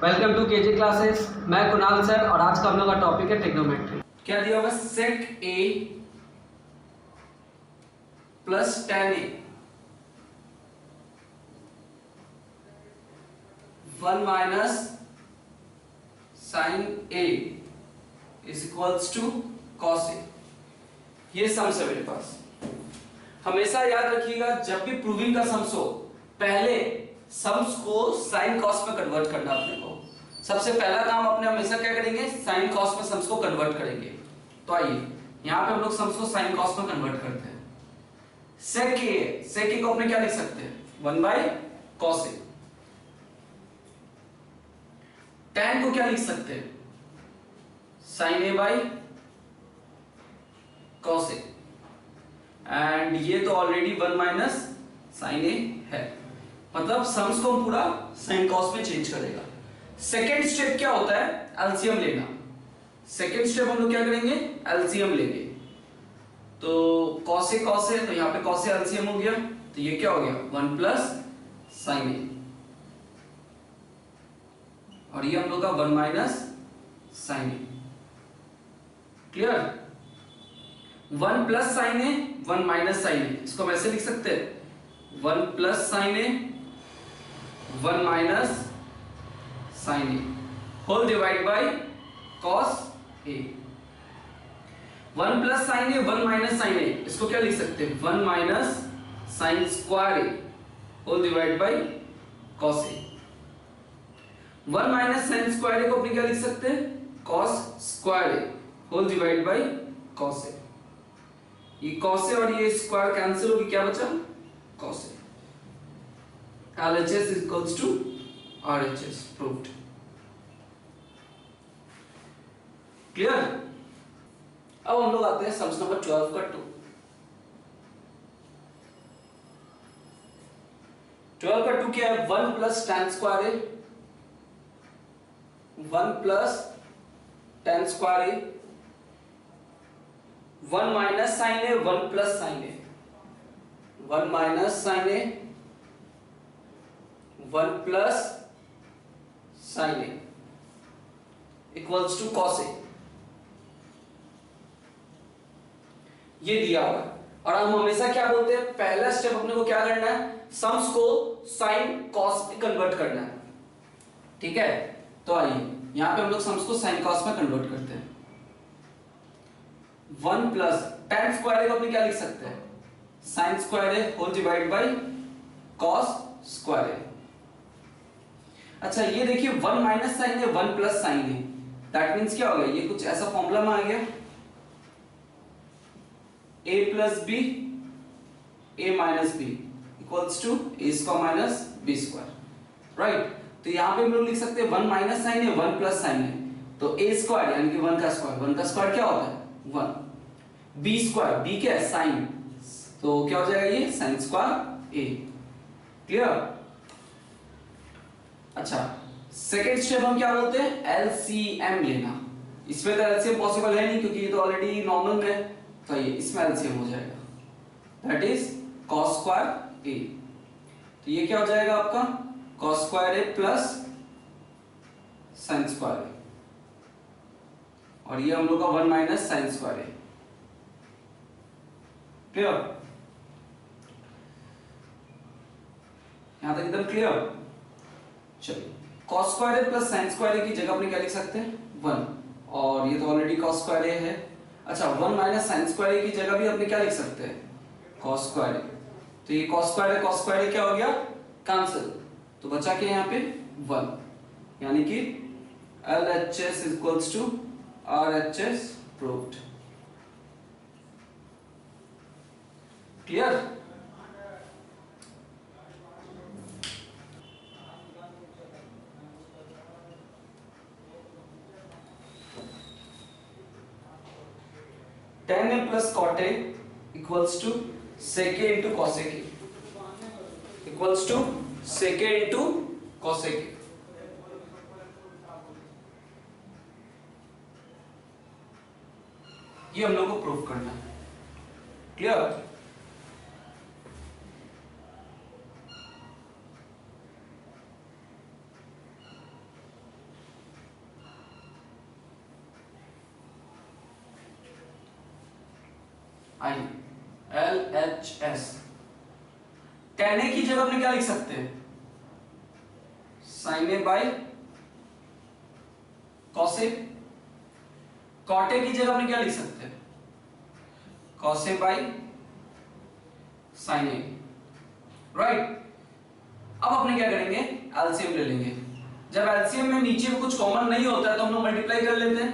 Welcome two KG classes. मैं Kunal sir और आज का हम लोग का टॉपिक है ट्रिग्नोमेट्री। क्या दिया होगा? Sec A plus tan A 1 minus sine A is equals to cos A. ये सम्स है मेरे पास। हमेशा याद रखिएगा जब भी प्रूविंग का सम्स हो पहले सम्स को साइन कॉस में कन्वर्ट करना अपने को। सबसे पहला काम अपने हमेशा क्या करेंगे? साइन कॉस में सम्स को कन्वर्ट करेंगे। तो आइए यहां पे हम लोग सम्स को साइन कॉस में कन्वर्ट करते हैं। सेक ए को अपने क्या लिख सकते हैं? 1 बाई कॉस ए। tan को क्या लिख सकते हैं? Sine A by cos A. And ये तो ऑलरेडी 1 माइनस साइन ए है, मतलब सम्स को हम पूरा साइन कॉस में चेंज करेगा। सेकेंड स्टेप क्या होता है? एलसीएम लेना। सेकेंड स्टेप हम लोग क्या करेंगे? एलसीएम लेंगे। तो कॉस ए तो यहाँ पे कॉस ए एलसीएम हो गया, तो ये क्या हो गया? 1 प्लस साइन ए, और ये हम लोग का 1 minus sine A. Clear? 1 plus sine A 1 minus sine A, इसको वैसे लिख सकते हैं 1 plus sine A 1 minus sine A whole divide by cos A. 1 plus sine A 1 minus sine A, इसको क्या लिख सकते हैं? 1 minus sine square A whole divide by cos A. 1 minus sine square A को अपने क्या लिख सकते हैं? Cos square A whole divide by cos A. ये कॉस ए और ये स्क्वायर कैंसिल होगी, क्या बचा? Cos A. LHS equals to RHS proved. Clear? अब हम लोग आते हैं सम्स नंबर 12 का 2। 12 का 2 क्या है? 1 plus tan square A 1 plus tan square A 1 minus sine A 1 plus sine A 1 minus sine A 1 plus sine A equals to cos A. ये दिया हुआ है और हम हमेशा क्या बोलते हैं? पहला स्टेप अपने को क्या करना है? सम्स को साइन कॉस में कन्वर्ट करना है। ठीक है, तो आइए यहां पे हम लोग सम्स को साइन कॉस में कन्वर्ट करते हैं। 1 प्लस tan स्क्वायर ए को अपने क्या लिख सकते हैं? Sine square A whole divide by cos square A. अच्छा ये देखिए 1 माइनस साइन है 1 प्लस साइन है, दैट मींस क्या हो गया? ये कुछ ऐसा फॉर्मूला में आ गया a plus B a minus B equals to a square minus b square, right? तो यहां पे हम लोग लिख सकते हैं 1 माइनस साइन है 1 प्लस साइन है, तो a स्क्वायर यानी कि 1 का स्क्वायर क्या होता है? 1। b स्क्वायर, b क्या है? साइन, तो क्या हो जाएगा? ये साइन स्क्वायर a। क्लियर? अच्छा सेकेंड स्टेप हम क्या बोलते हैं? एलसीएम लेना। इसमें तो एलसीएम पॉसिबल है नहीं क्योंकि ये तो ऑलरेडी नॉर्मल में है, तो ये इसमें एलसीएम हो जाएगा, दैट इज कॉस स्क्वायर ए। तो ये क्या हो जाएगा आपका? कॉस स्क्वायर ए प्लस साइन स्क्वायर ए, और ये हम लोग का 1 माइनस साइन स्क्वायर ए। क्लियर? यहां तक एकदम क्लियर? चलिए cos स्क्वायर ए प्लस साइन स्क्वायर ए की जगह अपने क्या लिख सकते हैं? 1, और ये तो ऑलरेडी cos स्क्वायर ए है। अच्छा 1 माइनस साइन स्क्वायर ए की जगह भी अपने क्या लिख सकते हैं? cos स्क्वायर ए। तो ये cos स्क्वायर ए क्या हो गया? कैंसिल, तो बचा क्या यहाँ पे? 1, यानी कि LHS equals to RHS proved. Clear? tan a plus cot a equals to sec a into cos a equals to sec a into cos a। ये हम लोग को प्रूफ करना है। Clear? I LHS। tan A की जगह अपने क्या लिख सकते हैं, sin A by cos A। cot A की जगह अपने क्या लिख सकते हैं, cos A by sin A, right. अब अपने क्या करेंगे, एलसीएम ले लेंगे। जब एलसीएम में नीचे में कुछ कॉमन नहीं होता है तो हम लोग मल्टीप्लाई कर लेते हैं,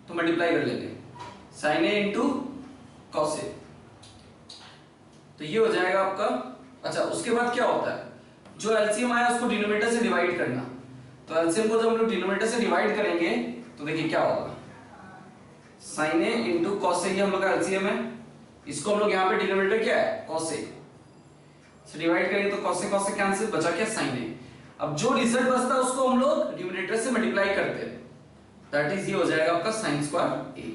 तो मल्टीप्लाई कर लेंगे sin A into cos A, तो ये हो जाएगा आपका। अच्छा, उसके बाद क्या होता है, जो एलसीएम आया उसको डिनोमिनेटर से डिवाइड करना। तो एलसीएम को जब हम लोग डिनोमिनेटर से डिवाइड करेंगे तो देखिए क्या होगा, sin A into cos A, ये हम लोग का एलसीएम है, इसको हम लोग यहाँ पे डिनोमिनेटर क्या है cos A से डिवाइड करेंगे तो cos A कैंसिल, बचा क्या sin A। अब जो रिजल्ट बचता है उसको हम लोग डिनोमिनेटर से मल्टीप्लाई करते हैं, दैट इज ये हो जाएगा आपका sin स्क्वायर A।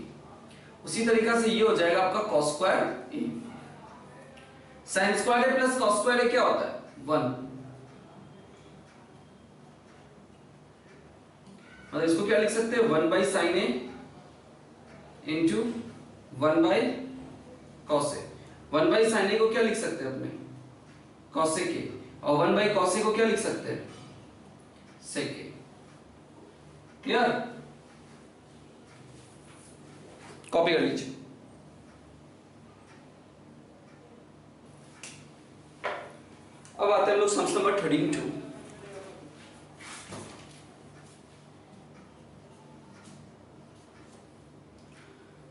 उसी तरीका से ये हो जाएगा आपका cos square A। sin square A plus cos square A क्या होता है, 1। मतलब इसको क्या लिख सकते हैं, 1 by sin A into 1 by cos A। 1 by sin A को क्या लिख सकते हैं अपने, cos A के, और 1 बाई cos A को क्या लिख सकते हैं, sec A। क्लियर, कॉपी कर लीजिए। अब आते हैं लोग सम्स नंबर 32।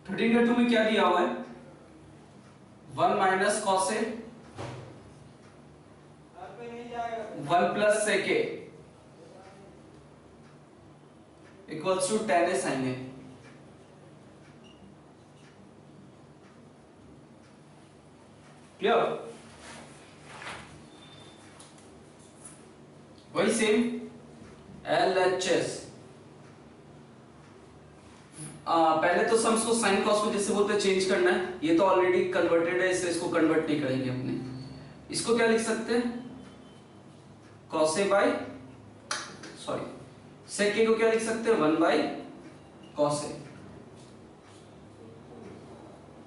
32 में क्या दिया हुआ है, 1 minus cos A 1 plus sec A equals to tan A sin A। Clear, वही सेम LHS। पहले तो सम्स को साइन कॉस में जैसे बोलते हैं चेंज करना है, ये तो ऑलरेडी कन्वर्टेड है इसलिए इसको कन्वर्ट नहीं करेंगे अपने। इसको क्या लिख सकते हैं, cos A by sorry sec A को क्या लिख सकते हैं, 1 बाई cos A।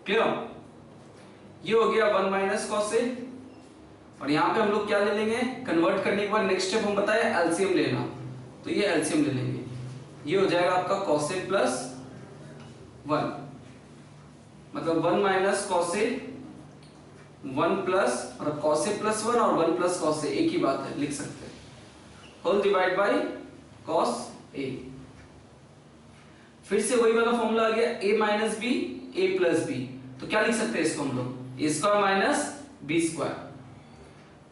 क्लियर, ये हो गया 1 माइनस cos A, और यहाँ पे हम लोग क्या ले लेंगे, कन्वर्ट करने के बाद नेक्स्ट स्टेप हम बताए एलसीएम लेना, तो ये एलसीएम ले लेंगे, ये हो जाएगा आपका cos A प्लस 1, मतलब 1 माइनस cos A 1 प्लस और cos A प्लस 1 और 1 प्लस cos A एक ही बात है, लिख सकते हैं, whole divide by cos A। फिर से वही वाला फॉर्मूला आ गया, a minus b a plus b, तो क्या लिख सकते हैं इसको हम लोग, a square minus b square,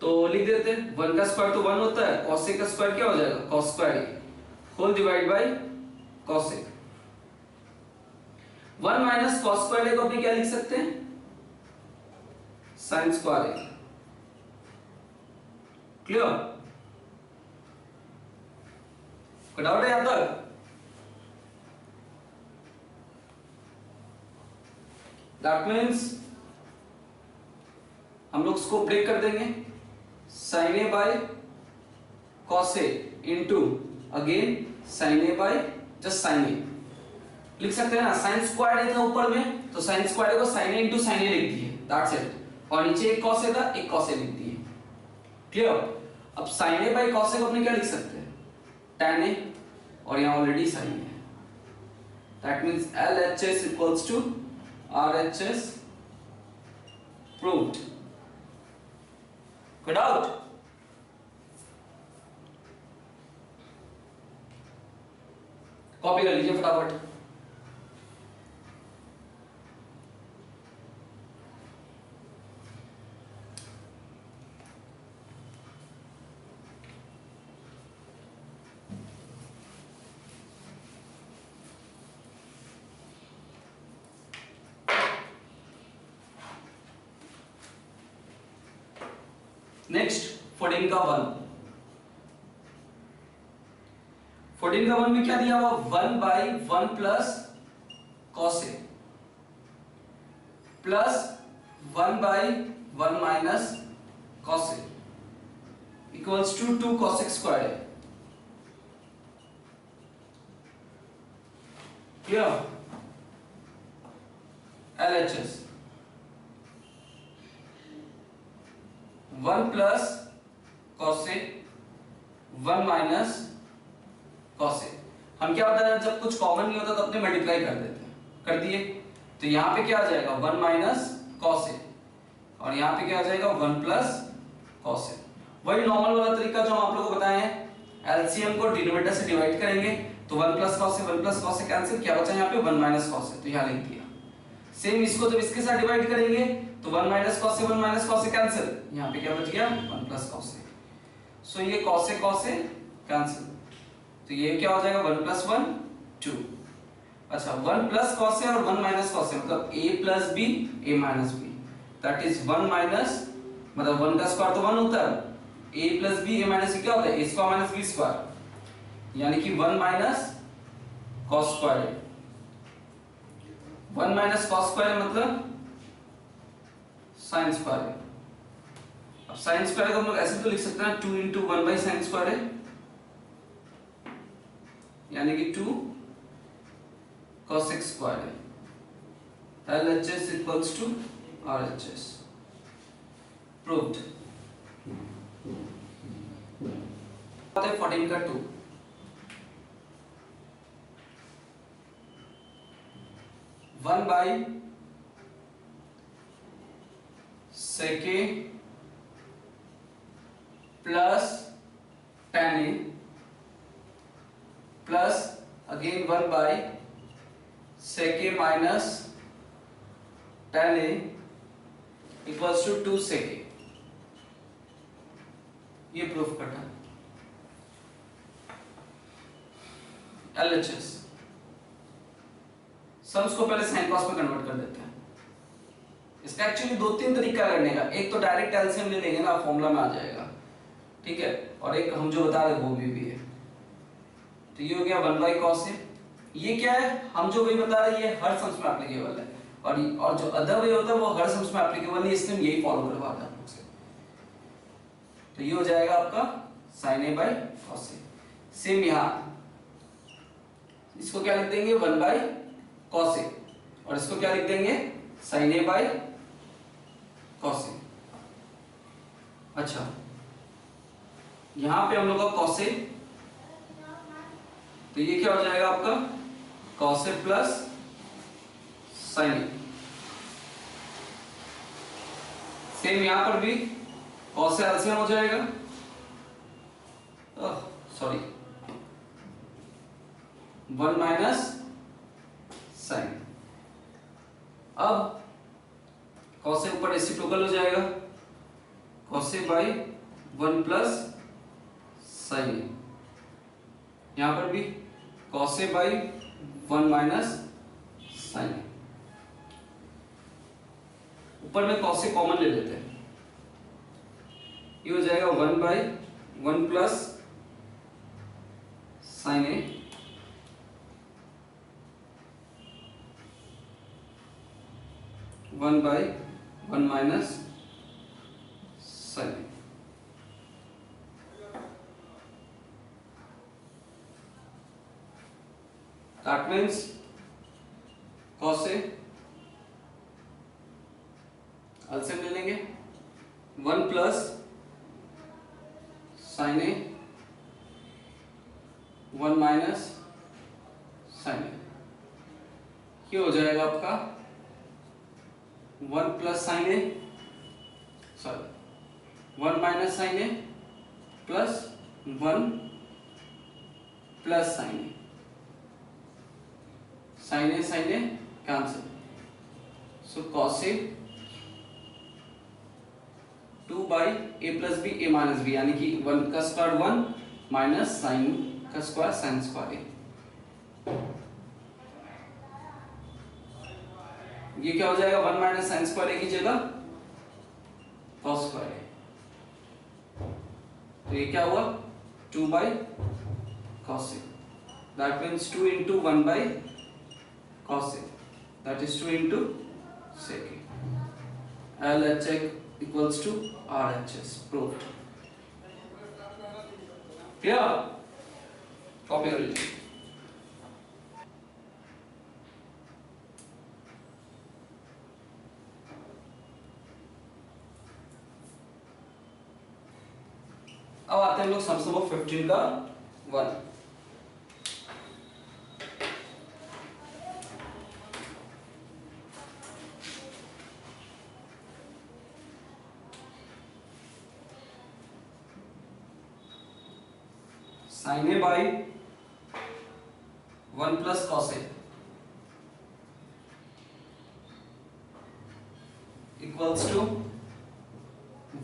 तो लिख देते हैं 1 का स्क्वायर तो 1 होता है, cos A का स्क्वायर क्या हो जाएगा, cos square A whole divide by cos A। 1 minus cos square A को अपने क्या लिख सकते हैं, sin स्क्वायर A। क्लियर, कोई डाउट है यहां तक? दैट मीन्स हम लोग इसको ब्रेक कर देंगे, sin A by cos A into again sin A by just sin A लिख सकते हैं ना, sin स्क्वायर A था ऊपर में तो sin स्क्वायर A को sin A into sin A लिख दिए, दैट्स इट, और नीचे एक cos A था, एक cos A लिख दिए। क्लियर, अब sin A by cos A को अपने क्या लिख सकते हैं, tan A, और यहाँ ऑलरेडी sin A है, that means LHS equals to RHS proved। Good out। Copy कर लीजिए फटाफट। नेक्स्ट 14 का 1, 14 का 1 में क्या दिया हुआ, 1 by 1 plus cos A plus 1 by 1 minus cos A equals to 2 cos x square है। Clear, LHS 1 plus cos A 1 minus cos A. हम क्या होता है जब कुछ कॉमन नहीं होता तो अपने मल्टीप्लाई कर देते हैं, कर दिए तो यहाँ पे क्या आ जाएगा 1 माइनस कॉसे और यहाँ पे क्या आ जाएगा 1 प्लस कॉसे। वही नॉर्मल वाला तरीका जो हम आप लोगों को बताए हैं, एलसीएम को डिनोमिनेटर से डिवाइड करेंगे तो 1 प्लस कॉसे कैंसिल, क्या बचा यहाँ पे 1 माइनस कॉसे, तो यहाँ लिख दिया। सेम इसको जब इसके साथ डिवाइड करेंगे तो 1 माइनस कॉसे कैंसिल, यहाँ पे क्या बच गया 1 प्लस कॉसे। सो ये कॉसे कैंसिल, तो ये क्या हो जाएगा 1 प्लस 1 2। अच्छा 1 प्लस कॉसे और 1 माइनस कॉसे मतलब a plus B a minus b, that is 1 minus मतलब 1 का स्क्वायर तो 1 होता है, a plus B a minus क्या होता है a square minus b square, यानी कि 1 minus cos square. 1 minus cos square मतलब साइन स्क्वायर। अब साइन स्क्वायर को हम लोग ऐसे तो लिख सकते हैं 2 इंटू 1 बाई साइन स्क्वायर है, यानी कि 2 cosec स्क्वायर है। LHS equals to RHS, proved। 14 का 2, one by sec A plus tan A plus again 1 by sec A minus tan A equals to 2 sec A. ये प्रूफ करना है। LHS सम्स को पहले साइन कॉस में कन्वर्ट कर देते हैं। इसका एक्चुअली 2-3 तरीका करने का, एक तो डायरेक्ट एलसीएम ले लेंगे ना, फॉर्मूला में आ जाएगा, ठीक है, और एक हम जो बता रहे वो भी है। तो ये हो गया 1 बाई कॉस ए। ये क्या है, हम जो वही बता रहे हैं ये हर सम्स में एप्लीकेबल है, और जो अदर वे होता है वो हर सम्स में एप्लीकेबल नहीं, इसलिए यही फॉलो करवाता है आपसे। तो ये हो जाएगा आपका sin a by cos A. Same यहाँ इसको क्या लिख देंगे 1 बाई कॉस ए और इसको क्या लिख देंगे sin a by cos A. अच्छा यहां पे हम लोग का कॉस ए, तो ये क्या हो जाएगा आपका cos A plus sine A. Same यहां पर भी कॉस ए एलसीएम हो जाएगा, सॉरी 1 माइनस साइन। अब कॉस ए ऊपर रेसिप्रोकल हो जाएगा, cos A by 1 plus sine A. यहां पर भी cos A by 1 minus sine A. ऊपर में कॉस ए कॉमन ले लेते हैं, ये हो जाएगा 1 by 1 plus sine A 1 by 1 minus sine A. That means cos A LCM ले लेंगे 1 plus sine A 1 minus sine A. ये हो जाएगा आपका 1 plus sine A, sorry 1 minus sine A plus 1 plus sine A. Sine A cancel, so cos A 2 by A plus B A minus B, यानी कि 1 का square 1 minus sign का square sine square A. ये क्या हो जाएगा 1 minus sine square ए की जगह कॉस स्क्वायर ए। तो ये क्या हुआ 2 by cos A, that means 2 into 1 by cos A, that is 2 into sec A। LHS equals to RHS, proved। clear? Copy कर लीजिए। अब आते हैं हम लोग सम ऑफ 15 का 1। sin a by 1 plus cos a equals to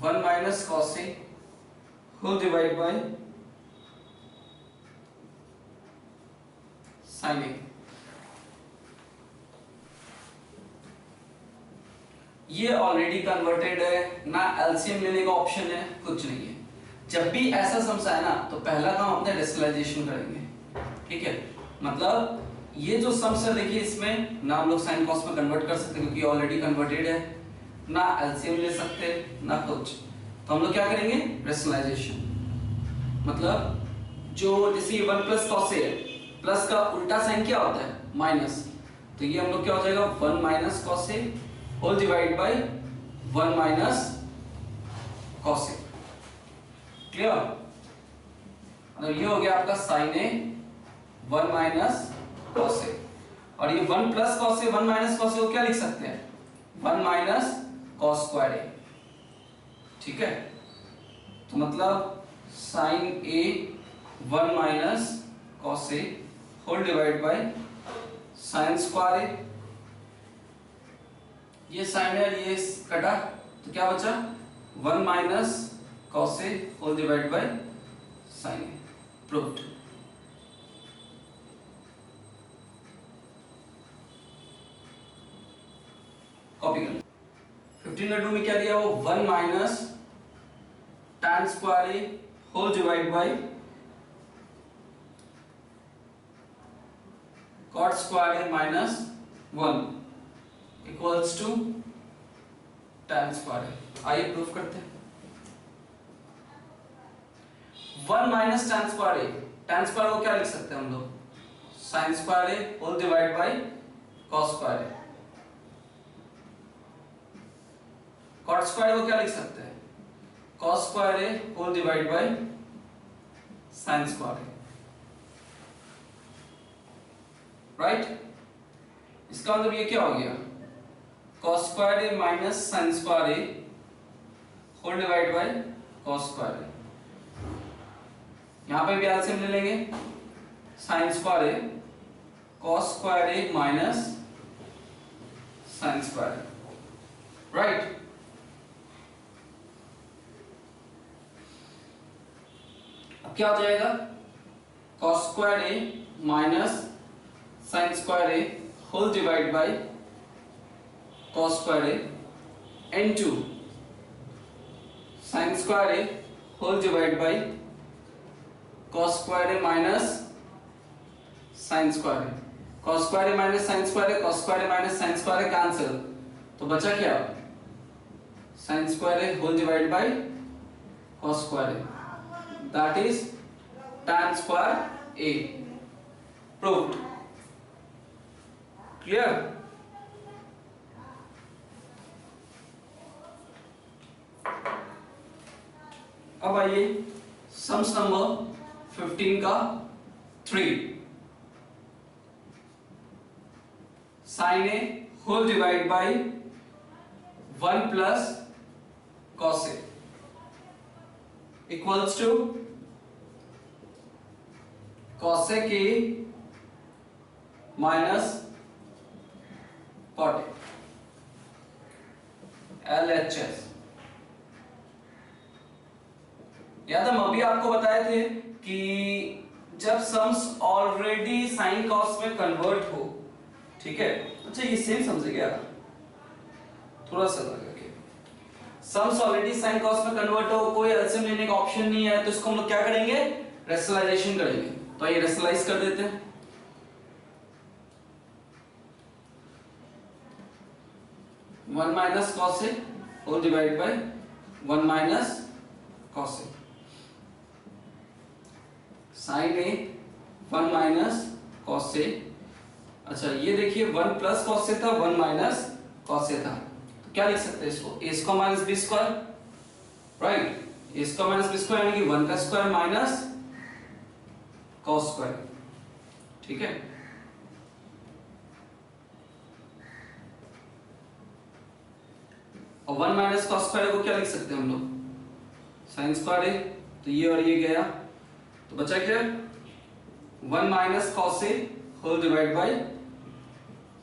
1 minus cos a whole divided by sin a। ये already converted है ना, एलसीएम लेने का ऑप्शन है, कुछ नहीं है। जब भी ऐसा सम्स आए ना तो पहला काम अपने रेशनलाइजेशन करेंगे, ठीक है। मतलब ये जो सम्स है देखिए, इसमें ना हम लोग साइन कॉस में कन्वर्ट कर सकते क्योंकि ऑलरेडी कन्वर्टेड है, ना एलसीएम ले सकते ना कुछ, तो हम लोग क्या करेंगे रेशनलाइजेशन। मतलब जो जैसे 1 प्लस कॉस है, प्लस का उल्टा साइन क्या होता है माइनस, तो ये हम लोग क्या हो जाएगा 1 minus cos A whole divide by 1 minus cos A. Clear? मतलब ये हो गया आपका sine A 1 minus cos A, और ये 1 plus cos A 1 minus cos A को क्या लिख सकते हैं 1 माइनस कॉस स्क्वायर ए, ठीक है। तो मतलब sine A 1 minus cos A whole divide by sine square A. ये साइन है, ये कटा, तो क्या बचा 1 minus cos a whole divided by sin a। proved। Copy कर 15 का 2 में क्या दिया वो 1 minus tan square a whole divided by cot square a minus 1 equals to tan square a। आइए प्रूफ करते हैं। 1 माइनस tan स्क्वायर ए, tan स्क्वायर को क्या लिख सकते हैं हम लोग sin square A whole divide by cos square A. cot square को क्या लिख सकते हैं cos square A whole divide by sin square A, right. इसका मतलब ये क्या हो गया cos square A minus sin square A whole divide by cos square A. यहां पे भी एलसीएम ले लेंगे, sine square A cos square A minus sine square A, right. अब क्या हो जाएगा cos square A minus sine square A whole divide by cos square A into sine square A whole divide by cos square A minus sin square A. cos square A minus sin square A, cos square A minus sin square A cancel, तो बचा क्या sin square A whole divide by cos square A, that is tan square A. Proved. Clear? अब आइए sums number 15 का 3। Sine A whole divide by 1 plus cos A equals to cosec A minus cot A LHS। याद है, हम अभी आपको बताए थे कि जब सम्स ऑलरेडी साइन कॉस में कन्वर्ट हो, ठीक है। अच्छा ये सेम समझिएगा, थोड़ा सा लगा कि सम्स ऑलरेडी साइन कॉस में कन्वर्ट हो, कोई एलसीएम लेने का ऑप्शन नहीं है, तो इसको हम लोग क्या करेंगे रेशनलाइजेशन करेंगे। तो ये रेशनलाइज कर देते हैं। One minus cos A whole divide by 1 minus cos A, sine A 1 minus cos A. अच्छा ये देखिए 1 प्लस कॉस ए था, 1 माइनस कॉस ए था, तो क्या लिख सकते हैं इसको, A square minus B square, right. A square minus B square यानी कि 1 का स्क्वायर माइनस कॉस स्क्वायर, ठीक है। और 1 माइनस कॉस स्क्वायर को क्या लिख सकते हैं हम लोग, साइन स्क्वायर है, तो ये और ये गया, तो बचा क्या, 1 minus cos A whole divide by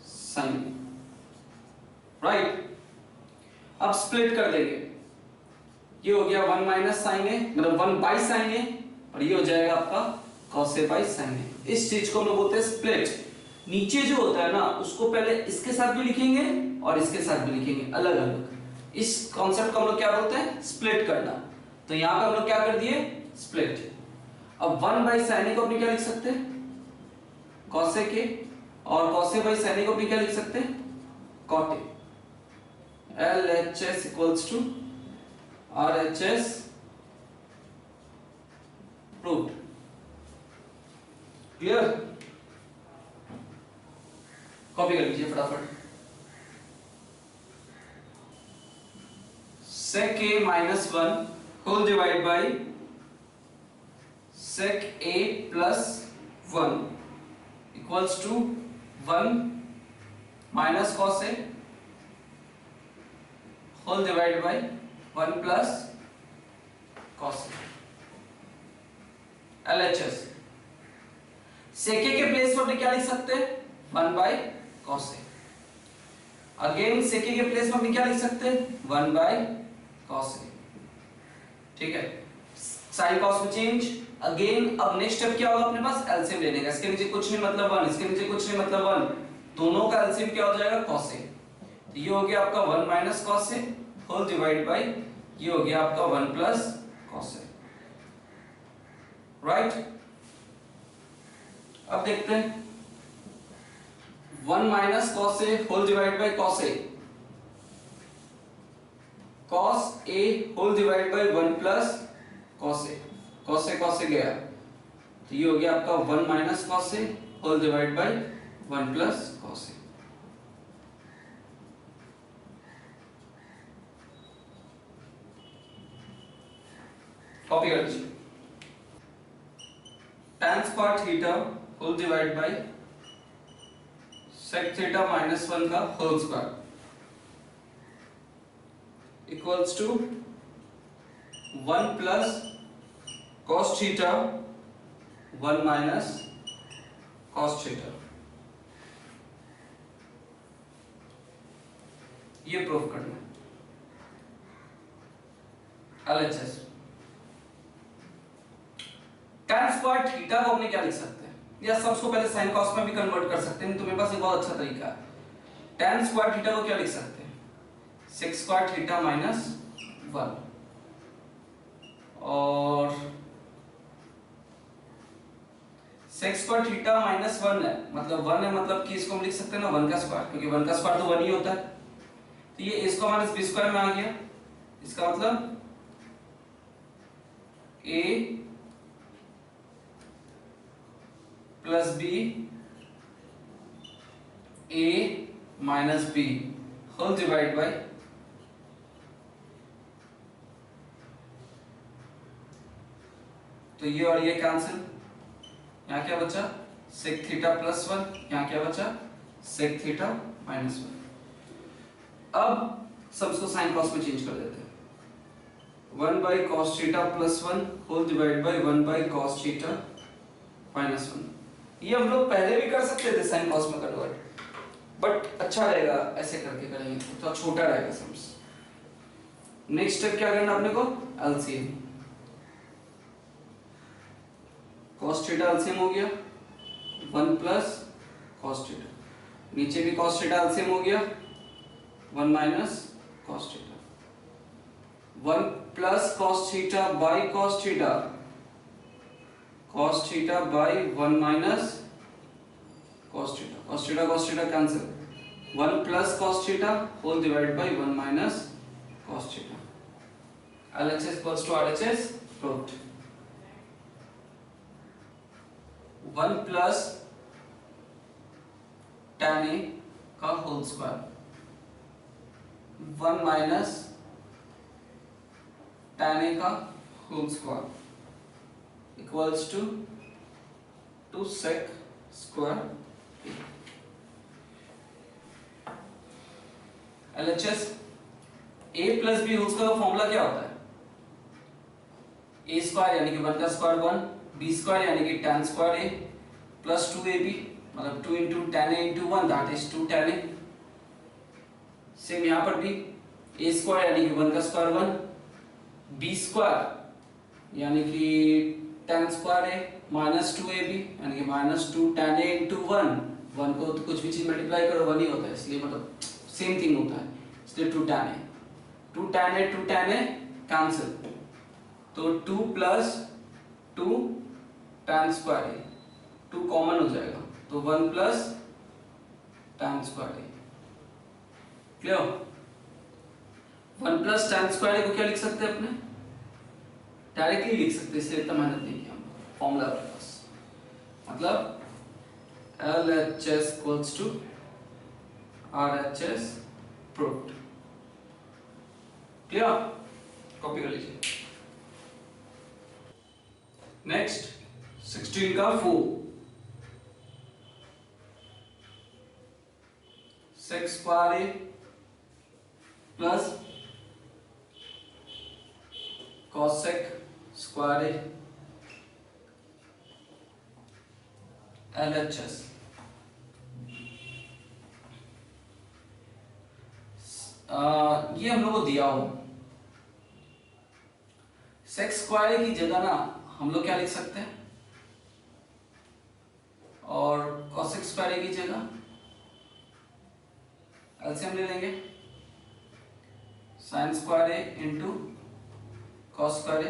sine A, right. अब स्प्लिट कर देंगे, ये हो गया 1 माइनस साइन ए, मतलब 1 बाई साइन ए, और ये हो जाएगा आपका कॉस ए बाई साइन ए। इस चीज को हम लोग बोलते हैं स्प्लिट। नीचे जो होता है ना उसको पहले इसके साथ भी लिखेंगे और इसके साथ भी लिखेंगे अलग अलग। इस कॉन्सेप्ट को हम लोग क्या बोलते हैं, स्प्लिट करना। तो यहां पे हम लोग क्या कर दिए, स्प्लिट। अब 1 बाई साइन ए को अपने क्या लिख सकते हैं, कॉस ए के, और cos A by sine A को अपने क्या लिख सकते हैं, cot A. LHS equals to RHS proved. Clear, copy कर लीजिए फटाफट। sec a minus 1 whole divided by sec a plus 1 equals to 1 minus cos a whole divided by 1 plus cos a। LHS sec a के place पर अपने क्या लिख सकते हैं, 1 by cos a। Again sec a के प्लेस पर अपने क्या लिख सकते हैं, 1 by cos a, ठीक है। साइन कॉस में चेंज। अगेन अब नेक्स्ट स्टेप क्या होगा अपने पास, एलसीएम लेने का। इसके नीचे कुछ नहीं मतलब 1, इसके नीचे कुछ नहीं मतलब 1, दोनों का एलसीएम क्या हो जाएगा, cos a। तो ये हो गया आपका 1 minus cos a whole divide by ये हो गया आपका 1 प्लस cos a, राइट। अब देखते हैं 1 minus cos a whole divide by cos a, cos a whole divide by 1 plus cos a, cos a गया, तो ये हो गया आपका 1 minus cos a whole divide by 1 plus cos a। Copy कर लीजिए। tan square theta whole divide by sec theta minus 1 का whole square equals to 1 plus cos theta 1 minus cos theta. ये प्रूफ करना है। LHS tan स्क्वायर थीटा को हमने क्या लिख सकते हैं, या सबको पहले sin cos में भी कन्वर्ट कर सकते हैं, तुम्हारे पास एक बहुत अच्छा तरीका है। tan स्क्वायर थीटा को क्या लिख सकते हैं, sec स्क्वायर थीटा माइनस 1, और sec स्क्वायर थीटा माइनस 1 है, मतलब 1 है, मतलब कि इसको हम लिख सकते हैं ना 1 का स्क्वायर, क्योंकि 1 का स्क्वायर तो 1 ही होता है। तो ये a square minus b square में आ गया, इसका मतलब a plus b a minus b whole divide by तो ये और ये कैंसिल, यहाँ क्या बचा sec थीटा प्लस 1, यहाँ क्या बचा sec थीटा माइनस 1। अब सब इसको साइन कॉस में चेंज कर देते हैं, 1 by cos theta plus 1 whole divide by 1 by cos theta minus 1। ये हम लोग पहले भी कर सकते थे साइन कॉस में कन्वर्ट, बट अच्छा रहेगा ऐसे करके करेंगे तो छोटा रहेगा सम्स। नेक्स्ट स्टेप क्या करना अपने को, एलसीएम। cos थीटा एलसीएम हो गया 1 प्लस cos थीटा, नीचे भी cos थीटा एलसीएम हो गया 1 minus cos theta, 1 plus cos theta by cos theta, cos theta by 1 minus cos theta, cos theta cancel, 1 plus cos theta whole divide by 1 minus cos theta. LHS equals to RHS proved. 1 plus tan a का whole square 1 minus tan a का whole square equals to 2 sec square LHS a plus b whole square का formula क्या होता है? a square यानी कि 1 का square 1, b square यानी कि tan square a plus 2ab मतलब 2 into tan a into 1 that is 2 tan a। Same यहाँ पर भी a स्क्वायर यानी कि 1 का स्क्वायर 1, b स्क्वायर यानी कि tan square a minus 2ab यानी कि माइनस 2 tan a into 1 1 को तो कुछ भी चीज मल्टीप्लाई करो 1 ही होता है, इसलिए मतलब सेम थिंग होता है, इसलिए 2 tan a 2 tan a 2 tan a cancel, तो 2 plus 2 tan square a 2 common हो जाएगा तो 1 plus tan square a। Clear? 1 plus tan square a को क्या लिख सकते हैं अपने? डायरेक्टली लिख सकते हैं, इसलिए इतना मेहनत नहीं किया हम, फॉर्मूला अपने पास, मतलब LHS equals to RHS proved। Clear? Copy कर लीजिए। नेक्स्ट 16 का 4 sec square a plus cosec square a LHS। ये हम लोग को दिया हो, sec स्क्वायर की जगह ना हम लोग क्या लिख सकते हैं, और cosec स्क्वायर की जगह एलसीएम ले लेंगे, sin square a into cos square a।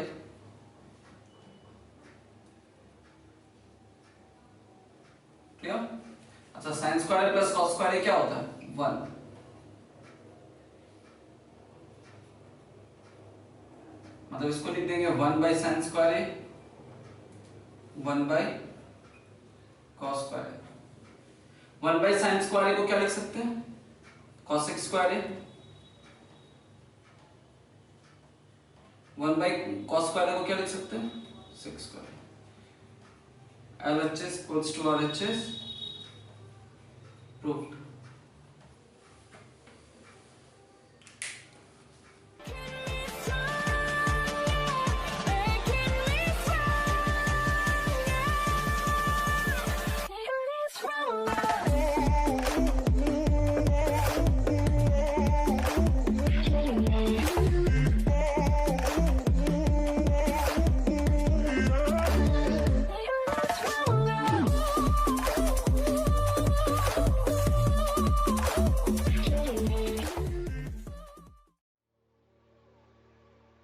Clear? अच्छा, sin square plus cos square क्या होता है? 1। मतलब इसको लिख देंगे 1 by sin square a 1 by cos square a। 1 by sin square a को क्या लिख सकते हैं? cosec square a 1 by cos square a को क्या लिख सकते हैं? sec square a। LHS equals to RHS proved।